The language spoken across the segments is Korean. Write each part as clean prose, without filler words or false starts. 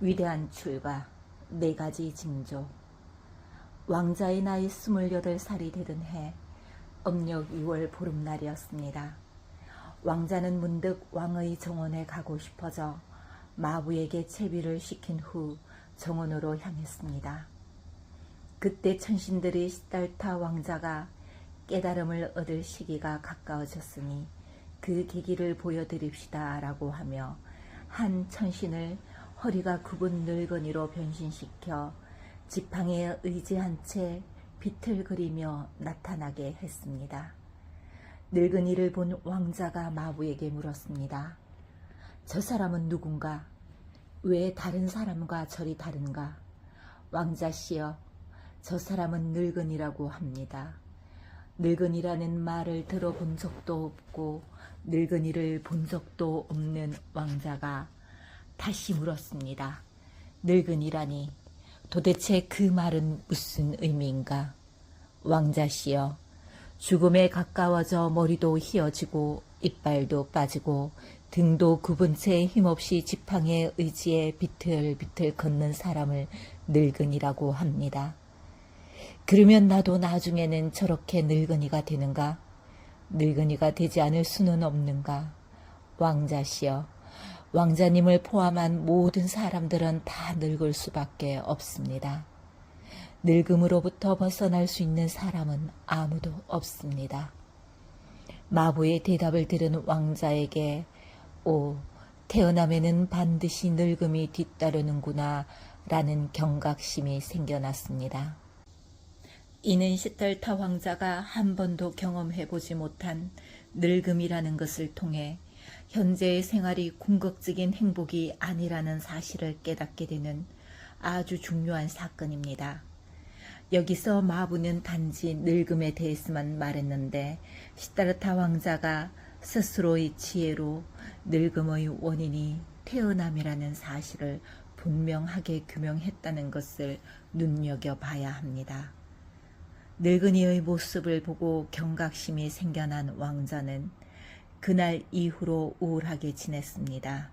위대한 출가, 4가지 징조. 왕자의 나이 28살이 되던 해 음력 2월 보름날이었습니다. 왕자는 문득 왕의 정원에 가고 싶어져 마부에게 채비를 시킨 후 정원으로 향했습니다. 그때 천신들이 시달타 왕자가 깨달음을 얻을 시기가 가까워졌으니 그 계기를 보여드립시다 라고 하며 한 천신을 허리가 굽은 늙은이로 변신시켜 지팡이에 의지한 채 비틀거리며 나타나게 했습니다. 늙은이를 본 왕자가 마부에게 물었습니다. 저 사람은 누군가? 왜 다른 사람과 저리 다른가? 왕자시여, 저 사람은 늙은이라고 합니다. 늙은이라는 말을 들어본 적도 없고 늙은이를 본 적도 없는 왕자가 다시 물었습니다. 늙은이라니 도대체 그 말은 무슨 의미인가? 왕자시여, 죽음에 가까워져 머리도 휘어지고 이빨도 빠지고 등도 굽은 채 힘없이 지팡이에 의지해 비틀비틀 걷는 사람을 늙은이라고 합니다. 그러면 나도 나중에는 저렇게 늙은이가 되는가? 늙은이가 되지 않을 수는 없는가? 왕자시여, 왕자님을 포함한 모든 사람들은 다 늙을 수밖에 없습니다. 늙음으로부터 벗어날 수 있는 사람은 아무도 없습니다. 마부의 대답을 들은 왕자에게 태어남에는 반드시 늙음이 뒤따르는구나 라는 경각심이 생겨났습니다. 이는 시달타 왕자가 한 번도 경험해보지 못한 늙음이라는 것을 통해 현재의 생활이 궁극적인 행복이 아니라는 사실을 깨닫게 되는 아주 중요한 사건입니다. 여기서 마부는 단지 늙음에 대해서만 말했는데 시달타 왕자가 스스로의 지혜로 늙음의 원인이 태어남이라는 사실을 분명하게 규명했다는 것을 눈여겨봐야 합니다. 늙은이의 모습을 보고 경각심이 생겨난 왕자는 그날 이후로 우울하게 지냈습니다.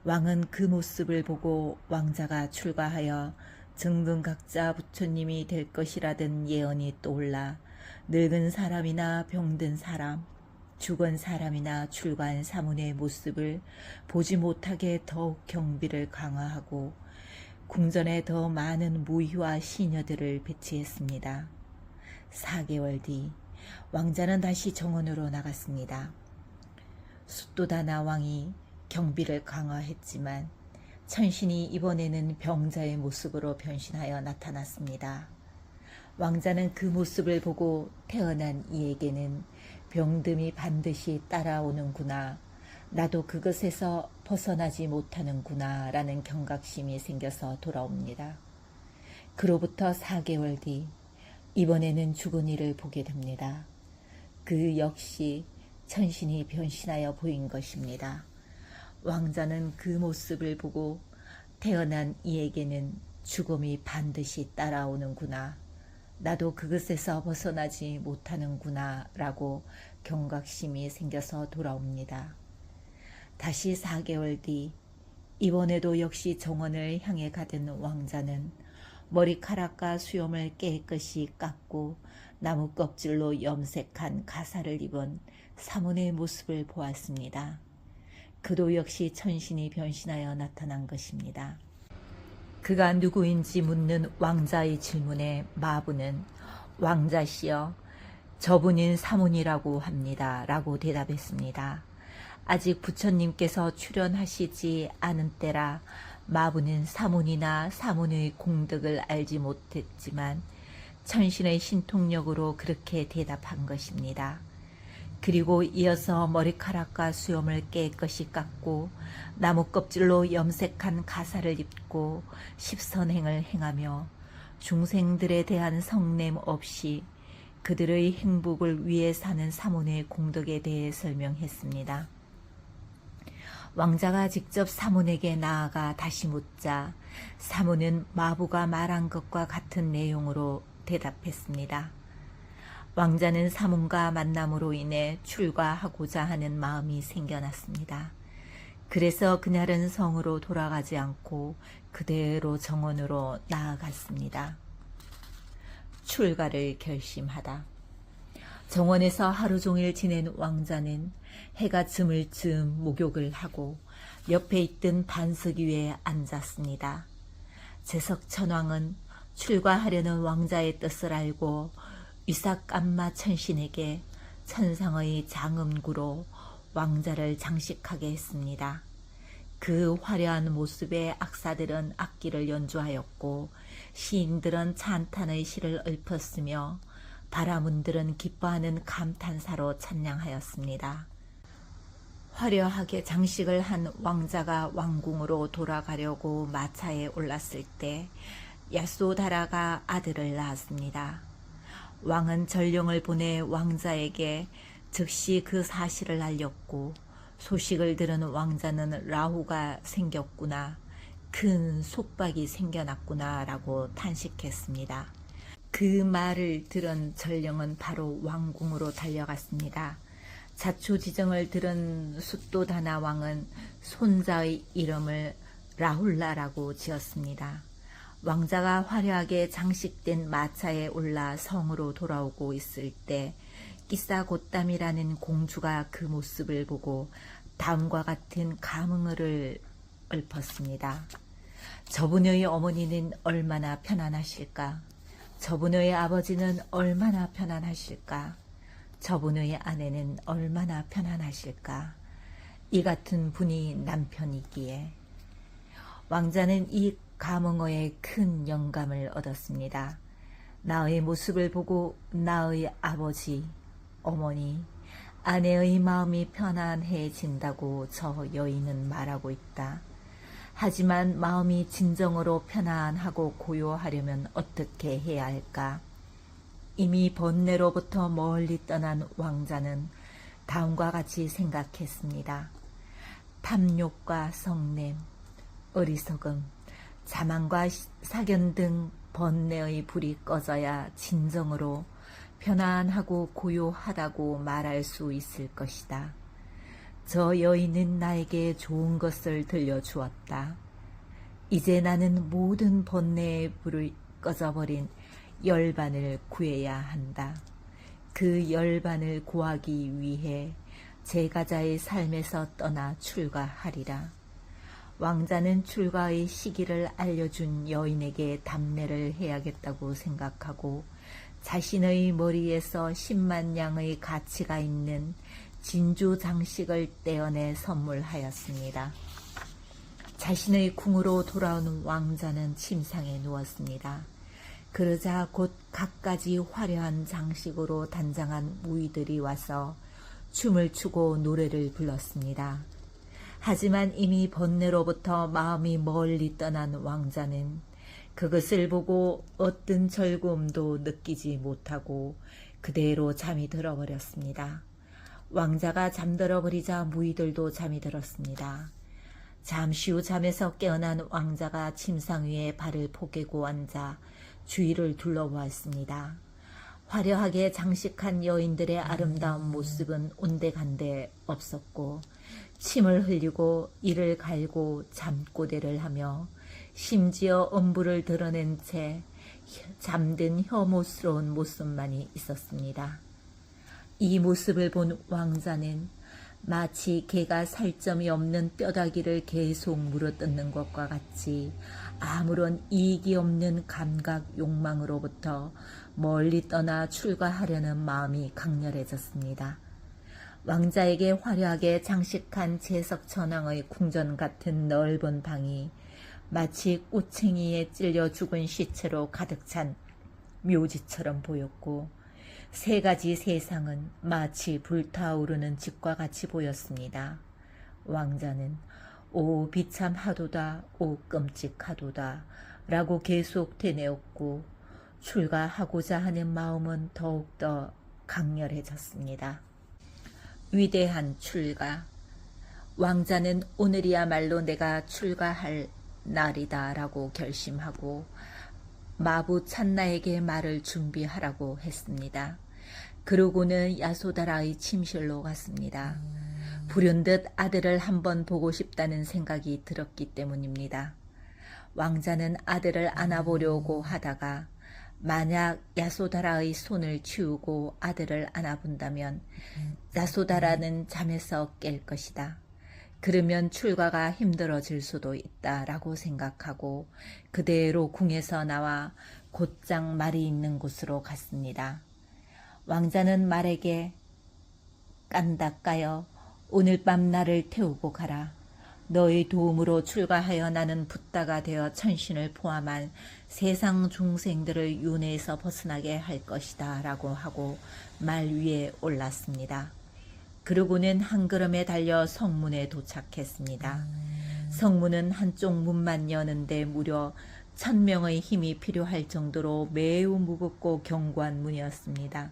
왕은 그 모습을 보고 왕자가 출가하여 정등각자 부처님이 될 것이라던 예언이 떠올라 늙은 사람이나 병든 사람, 죽은 사람이나 출가한 사문의 모습을 보지 못하게 더욱 경비를 강화하고 궁전에 더 많은 무희와 시녀들을 배치했습니다. 4개월 뒤 왕자는 다시 정원으로 나갔습니다. 숫도다나 왕이 경비를 강화했지만 천신이 이번에는 병자의 모습으로 변신하여 나타났습니다. 왕자는 그 모습을 보고 태어난 이에게는 병듦이 반드시 따라오는구나, 나도 그것에서 벗어나지 못하는구나 라는 경각심이 생겨서 돌아옵니다. 그로부터 4개월 뒤 이번에는 죽은 이를 보게 됩니다. 그 역시 천신이 변신하여 보인 것입니다. 왕자는 그 모습을 보고 태어난 이에게는 죽음이 반드시 따라오는구나, 나도 그것에서 벗어나지 못하는구나 라고 경각심이 생겨서 돌아옵니다. 다시 4개월 뒤 이번에도 역시 정원을 향해 가던 왕자는 머리카락과 수염을 깨끗이 깎고 나무 껍질로 염색한 가사를 입은 사문의 모습을 보았습니다. 그도 역시 천신이 변신하여 나타난 것입니다. 그가 누구인지 묻는 왕자의 질문에 마부는 왕자시여, 저분인 사문이라고 합니다 라고 대답했습니다. 아직 부처님께서 출현하시지 않은 때라 마부는 사문이나 사문의 공덕을 알지 못했지만 천신의 신통력으로 그렇게 대답한 것입니다. 그리고 이어서 머리카락과 수염을 깨끗이 깎고 나무 껍질로 염색한 가사를 입고 십선행을 행하며 중생들에 대한 성냄 없이 그들의 행복을 위해 사는 사문의 공덕에 대해 설명했습니다. 왕자가 직접 사문에게 나아가 다시 묻자 사문은 마부가 말한 것과 같은 내용으로 대답했습니다. 왕자는 사문과 만남으로 인해 출가하고자 하는 마음이 생겨났습니다. 그래서 그날은 성으로 돌아가지 않고 그대로 정원으로 나아갔습니다. 출가를 결심하다. 정원에서 하루 종일 지낸 왕자는 해가 즈을 즈음 목욕을 하고 옆에 있던 반석 위에 앉았습니다. 제석천왕은 출가하려는 왕자의 뜻을 알고 위삭감마 천신에게 천상의 장음구로 왕자를 장식하게 했습니다. 그 화려한 모습에 악사들은 악기를 연주하였고 시인들은 찬탄의 시를 읊었으며 바라문들은 기뻐하는 감탄사로 찬양하였습니다. 화려하게 장식을 한 왕자가 왕궁으로 돌아가려고 마차에 올랐을 때 야소다라가 아들을 낳았습니다. 왕은 전령을 보내 왕자에게 즉시 그 사실을 알렸고 소식을 들은 왕자는 라후가 생겼구나, 큰 속박이 생겨났구나 라고 탄식했습니다. 그 말을 들은 전령은 바로 왕궁으로 달려갔습니다. 자초지정을 들은 숫도다나 왕은 손자의 이름을 라훌라라고 지었습니다. 왕자가 화려하게 장식된 마차에 올라 성으로 돌아오고 있을 때 끼사곶담이라는 공주가 그 모습을 보고 다음과 같은 감흥을 읊었습니다. 저분의 어머니는 얼마나 편안하실까? 저분의 아버지는 얼마나 편안하실까? 저분의 아내는 얼마나 편안하실까? 이 같은 분이 남편이기에. 왕자는 이 감흥어에 큰 영감을 얻었습니다. 나의 모습을 보고 나의 아버지, 어머니, 아내의 마음이 편안해진다고 저 여인은 말하고 있다. 하지만 마음이 진정으로 편안하고 고요하려면 어떻게 해야 할까? 이미 번뇌로부터 멀리 떠난 왕자는 다음과 같이 생각했습니다. 탐욕과 성냄, 어리석음, 자만과 사견 등 번뇌의 불이 꺼져야 진정으로 편안하고 고요하다고 말할 수 있을 것이다. 저 여인은 나에게 좋은 것을 들려주었다. 이제 나는 모든 번뇌의 불을 꺼져버린 열반을 구해야 한다. 그 열반을 구하기 위해 제가자의 삶에서 떠나 출가하리라. 왕자는 출가의 시기를 알려준 여인에게 답례를 해야겠다고 생각하고 자신의 머리에서 10만 양의 가치가 있는 진주 장식을 떼어내 선물하였습니다. 자신의 궁으로 돌아온 왕자는 침상에 누웠습니다. 그러자 곧 갖가지 화려한 장식으로 단장한 무희들이 와서 춤을 추고 노래를 불렀습니다. 하지만 이미 번뇌로부터 마음이 멀리 떠난 왕자는 그것을 보고 어떤 즐거움도 느끼지 못하고 그대로 잠이 들어버렸습니다. 왕자가 잠들어 버리자 무희들도 잠이 들었습니다. 잠시 후 잠에서 깨어난 왕자가 침상 위에 발을 포개고 앉아 주위를 둘러보았습니다. 화려하게 장식한 여인들의 아름다운 모습은 온데간데 없었고 침을 흘리고 이를 갈고 잠꼬대를 하며 심지어 엄부를 드러낸 채 잠든 혐오스러운 모습만이 있었습니다. 이 모습을 본 왕자는 마치 개가 살점이 없는 뼈다귀를 계속 물어뜯는 것과 같이 아무런 이익이 없는 감각 욕망으로부터 멀리 떠나 출가하려는 마음이 강렬해졌습니다. 왕자에게 화려하게 장식한 제석천왕의 궁전 같은 넓은 방이 마치 꼬챙이에 찔려 죽은 시체로 가득 찬 묘지처럼 보였고 세 가지 세상은 마치 불타오르는 집과 같이 보였습니다. 왕자는 오 비참하도다, 오 끔찍하도다 라고 계속 되뇌었고 출가하고자 하는 마음은 더욱더 강렬해졌습니다. 위대한 출가. 왕자는 오늘이야말로 내가 출가할 날이다 라고 결심하고 마부 찬나에게 말을 준비하라고 했습니다. 그러고는 야소다라의 침실로 갔습니다. 불현듯 아들을 한번 보고 싶다는 생각이 들었기 때문입니다. 왕자는 아들을 안아보려고 하다가 만약 야소다라의 손을 치우고 아들을 안아본다면 야소다라는 잠에서 깰 것이다. 그러면 출가가 힘들어질 수도 있다라고 생각하고 그대로 궁에서 나와 곧장 말이 있는 곳으로 갔습니다. 왕자는 말에게 깐다 까여 오늘 밤 나를 태우고 가라. 너의 도움으로 출가하여 나는 붓다가 되어 천신을 포함한 세상 중생들을 윤회에서 벗어나게 할 것이다 라고 하고 말 위에 올랐습니다. 그러고는 한 걸음에 달려 성문에 도착했습니다. 성문은 한쪽 문만 여는데 무려 1000명의 힘이 필요할 정도로 매우 무겁고 견고한 문이었습니다.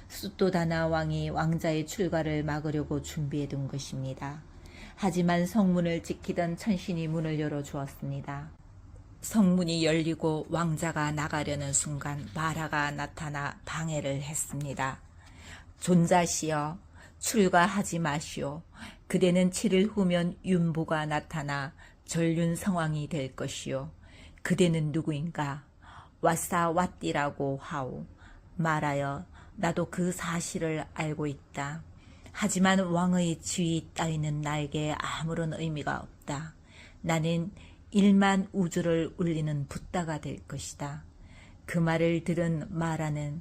수토다나 왕이 왕자의 출가를 막으려고 준비해둔 것입니다. 하지만 성문을 지키던 천신이 문을 열어주었습니다. 성문이 열리고 왕자가 나가려는 순간 마라가 나타나 방해를 했습니다. 존자시여, 출가하지 마시오. 그대는 7일 후면 윤보가 나타나 전륜 성왕이 될 것이오. 그대는 누구인가? 왓사왓디라고 하오. 마라여, 나도 그 사실을 알고 있다. 하지만 왕의 지위 따위는 나에게 아무런 의미가 없다. 나는 1만 우주를 울리는 붓다가 될 것이다. 그 말을 들은 마라는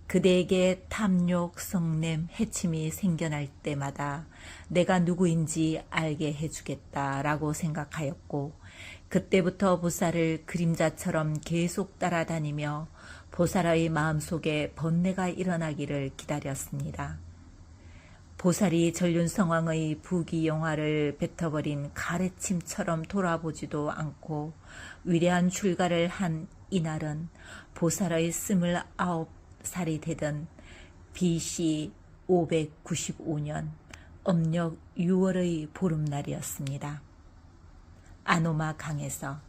그대에게 탐욕, 성냄, 해침이 생겨날 때마다 내가 누구인지 알게 해주겠다라고 생각하였고 그때부터 보살을 그림자처럼 계속 따라다니며 보살의 마음속에 번뇌가 일어나기를 기다렸습니다. 보살이 전륜성왕의 부귀영화를 뱉어버린 가래침처럼 돌아보지도 않고 위대한 출가를 한 이날은 보살의 29살이 되던 BC 595년 음력 6월의 보름날이었습니다. 아노마 강에서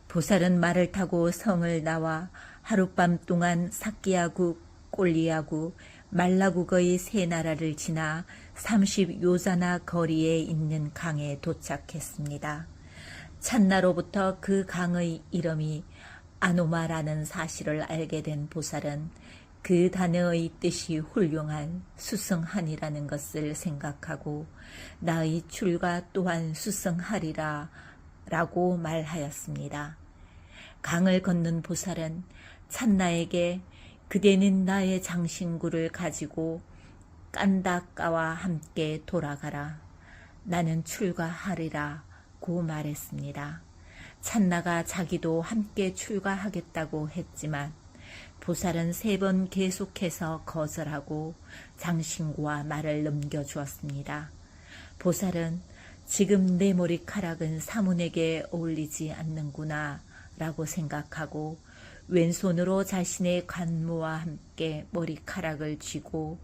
보살은 말을 타고 성을 나와 하룻밤 동안 사키야국, 꼴리야국, 말라국의 세 나라를 지나 30요자나 거리에 있는 강에 도착했습니다. 찬나로부터 그 강의 이름이 아노마라는 사실을 알게 된 보살은 그 단어의 뜻이 훌륭한 수성한이라는 것을 생각하고 나의 출가 또한 수성하리라 라고 말하였습니다. 강을 건넌 보살은 찬나에게 그대는 나의 장신구를 가지고 깐다까와 함께 돌아가라. 나는 출가하리라 고 말했습니다. 찬나가 자기도 함께 출가하겠다고 했지만 보살은 3번 계속해서 거절하고 장신구와 말을 넘겨주었습니다. 보살은 지금 내 머리카락은 사문에게 어울리지 않는구나 라고 생각하고 왼손으로 자신의 관무와 함께 머리카락을 쥐고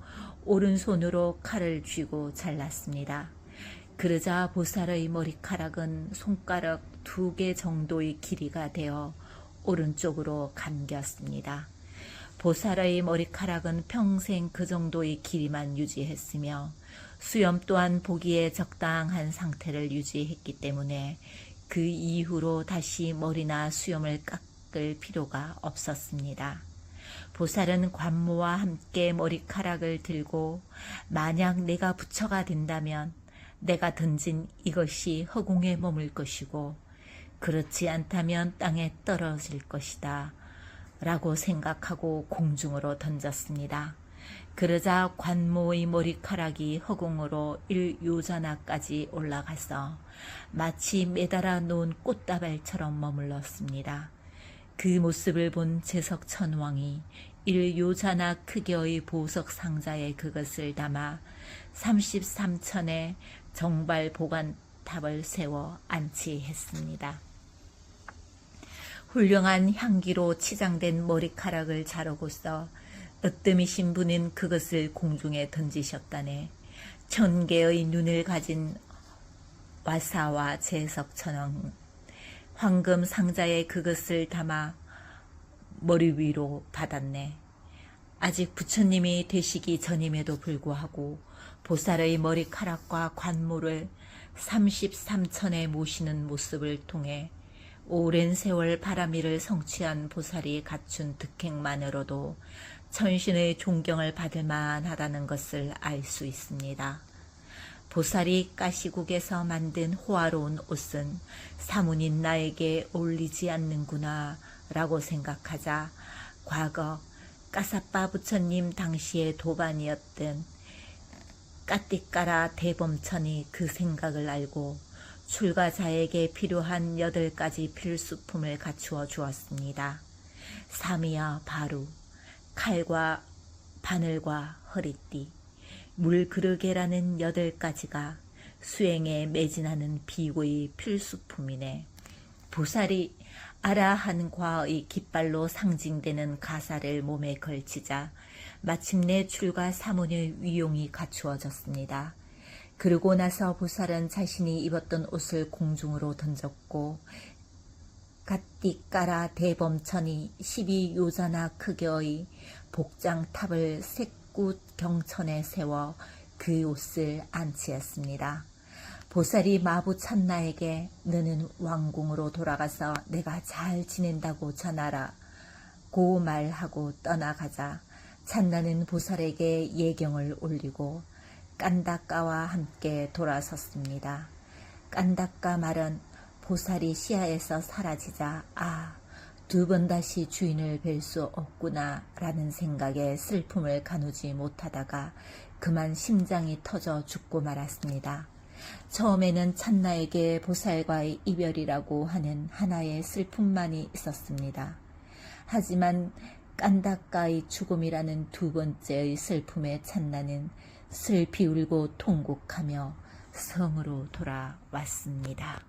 오른손으로 칼을 쥐고 잘랐습니다. 그러자 보살의 머리카락은 손가락 2개 정도의 길이가 되어 오른쪽으로 감겼습니다. 보살의 머리카락은 평생 그 정도의 길이만 유지했으며 수염 또한 보기에 적당한 상태를 유지했기 때문에 그 이후로 다시 머리나 수염을 깎을 필요가 없었습니다. 보살은 관모와 함께 머리카락을 들고 만약 내가 부처가 된다면 내가 던진 이것이 허공에 머물 것이고 그렇지 않다면 땅에 떨어질 것이다 라고 생각하고 공중으로 던졌습니다. 그러자 관모의 머리카락이 허공으로 1요자나까지 올라가서 마치 매달아 놓은 꽃다발처럼 머물렀습니다. 그 모습을 본 제석천왕이 1요자나 크기의 보석 상자에 그것을 담아 33천의 정발 보관탑을 세워 안치했습니다. 훌륭한 향기로 치장된 머리카락을 자르고서 으뜸이신 분은 그것을 공중에 던지셨다네. 1000개의 눈을 가진 와사와 제석천왕 황금 상자에 그것을 담아 머리 위로 받았네. 아직 부처님이 되시기 전임에도 불구하고 보살의 머리카락과 관모를 33천에 모시는 모습을 통해 오랜 세월 바람이를 성취한 보살이 갖춘 득행만으로도 천신의 존경을 받을 만하다는 것을 알 수 있습니다. 보살이 가시국에서 만든 호화로운 옷은 사문인 나에게 어울리지 않는구나 라고 생각하자 과거 까사빠 부처님 당시의 도반이었던 까띠까라 대범천이 그 생각을 알고 출가자에게 필요한 8가지 필수품을 갖추어 주었습니다. 삼이와 바루, 칼과 바늘과 허리띠, 물그릇개라는 8가지가 수행에 매진하는 비고의 필수품이네. 보살이 아라한 과의 깃발로 상징되는 가사를 몸에 걸치자 마침내 출가 사문의 위용이 갖추어졌습니다. 그러고 나서 보살은 자신이 입었던 옷을 공중으로 던졌고 가띠까라 대범천이 12요자나 크기의 복장탑을 색굿경천에 세워 그 옷을 안치했습니다. 보살이 마부 찬나에게 너는 왕궁으로 돌아가서 내가 잘 지낸다고 전하라 고 말하고 떠나가자 찬나는 보살에게 예경을 올리고 깐다까와 함께 돌아섰습니다. 깐다까 말은 보살이 시야에서 사라지자 두 번 다시 주인을 뵐 수 없구나 라는 생각에 슬픔을 가누지 못하다가 그만 심장이 터져 죽고 말았습니다. 처음에는 찬나에게 보살과의 이별이라고 하는 하나의 슬픔만이 있었습니다. 하지만 깐다까의 죽음이라는 2번째의 슬픔에 찬나는 슬피 울고 통곡하며 성으로 돌아왔습니다.